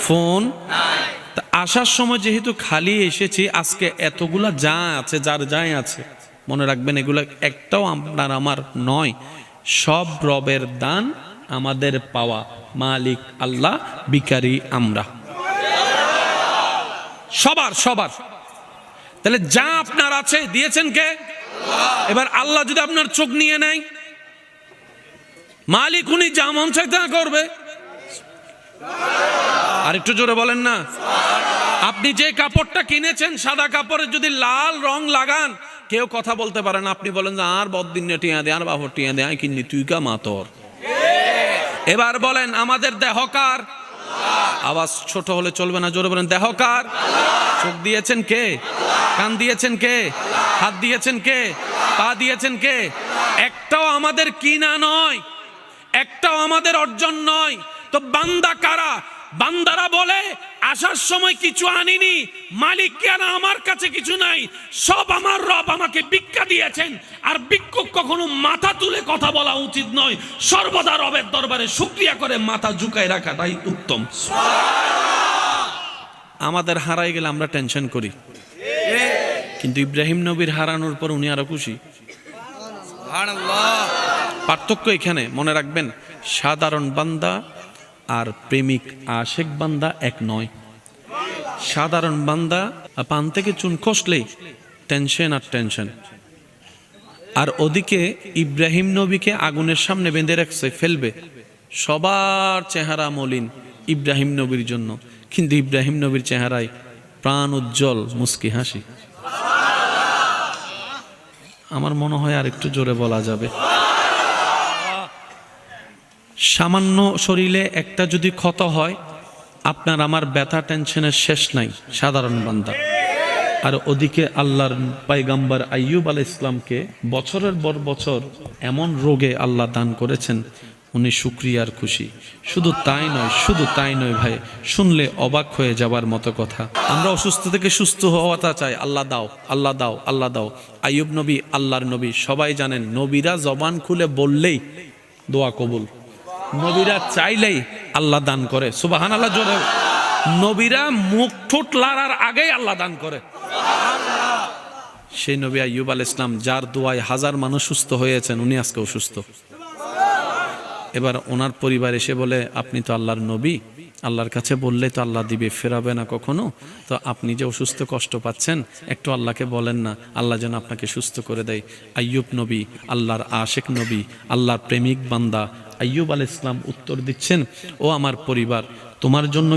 Phone তা আসার সময় যেহেতু খালি এসেছি, আজকে এতগুলা যা আছে, যার যাই আছে, মনে রাখবেন এগুলা একটাও আপনার আমার নয়, সব রবের দান, আমাদের পাওয়া। মালিক আল্লাহ, ভিখারি আমরা, সবার সবার। তাহলে যা আপনার আছে দিয়েছেন কে? এবার আল্লাহ যদি আপনার চোখ নিয়ে নেয়, মালিক উনি যা মন চায় তা করবে। আর একটু জোরে বলেন না। আপনি যে কাপড়টা কিনেছেন, সাদা কাপড়ে যদি লাল রং লাগান, কেউ কথা বলতে পারে না। আপনি বলেন যে আর বদিন টিয়া দে, আর বাবর টিয়া দে, আই কিনি তুই কা মাতর। এবার বলেন আমাদের দেহকার, আওয়াজ ছোট হলে চলবে না, জোরে বলেন দেহকার। চোখ দিয়েছেন কে? কান দিয়েছেন কে? হাত দিয়েছেন কে? পা দিয়েছেন কে? একটাও আমাদের কিনা নয়, একটাও আমাদের অর্জন নয়। তো বান্দা কারা? বান্দারা বলে আসার সময় কিছু আনিনি, মালিক কেন আমার কাছে কিছু নাই, সব আমার রব আমাকে ভিক্ষা দিয়েছেন। আর ভিক্ষুক কখনো মাথা তুলে কথা বলা উচিত নয়, সর্বদা রবের দরবারে শুকরিয়া করে মাথা ঝুঁকায় রাখাটাই উত্তম। আমাদের হারাই গেলে আমরা টেনশন করি, কিন্তু ইব্রাহিম নবীর হারানোর পর উনি আরো খুশি। পার্থক্য এখানে মনে রাখবেন, সাধারণ বান্দা আর প্রেমিক আশেক বান্দা এক নয়। সাধারণ বান্দা পান থেকে চুন খসলেই টেনশন আর টেনশন, আর ওদিকে ইব্রাহিম নবীকে আগুনের সামনে বেঁধে রাখছে, ফেলবে। সবার চেহারা মলিন ইব্রাহিম নবীর জন্য, কিন্তু ইব্রাহিম নবীর চেহারায় প্রাণ উজ্জ্বল মুস্কি হাসি। আমার মনে হয় আর একটু জোরে বলা যাবে। সামান্য শরীরে একটা যদি ক্ষত হয়, আপনার আমার ব্যথা টেনশনের শেষ নাই, সাধারণ বান্দা। আর ওদিকে আল্লাহর পয়গম্বর আইয়ুব আলাইহিস সালামকে বছরের পর বছর এমন রোগে আল্লাহ দান করেছেন, উনি শুকরিয়ার খুশি। শুধু তাই নয় ভাই, শুনলে অবাক হয়ে যাবার মতো কথা। আমরা অসুস্থ থেকে সুস্থ হওয়াটা চাই, আল্লাহ দাও, আল্লাহ দাও, আল্লাহ দাও। আইয়ুব নবী আল্লাহর নবী, সবাই জানেন, নবীরা জবান খুলে বললেই দোয়া কবুল, নবীরা চাইলেই আল্লাহ দান করে। সুবহানাল্লাহ জোরে। নবীরা মুখ ঠোঁট লড়ার আগেই আল্লাহ দান করে। সেই নবী আইয়ুব আলাইহিস সালাম, যার দোয়ায় হাজার মানুষ সুস্থ হয়েছেন, উনি আজকে অসুস্থ। এবার ওনার পরিবার এসে বলে, আপনি তো আল্লাহর নবী, আল্লাহর কাছে বললে তো আল্লাহ দিবে, ফেরাবে না কখনো। তো আপনি যে অসুস্থ কষ্ট পাচ্ছেন, একটু আল্লাহকে বলেন না, আল্লাহ যেন আপনাকে সুস্থ করে দেয়। আইয়ুব নবী আল্লাহর আশেক নবী, আল্লাহর প্রেমিক বান্দা। আইয়ুব আলাইহিস সালাম উত্তর দিচ্ছেন, ও আমার পরিবার, তোমার জন্য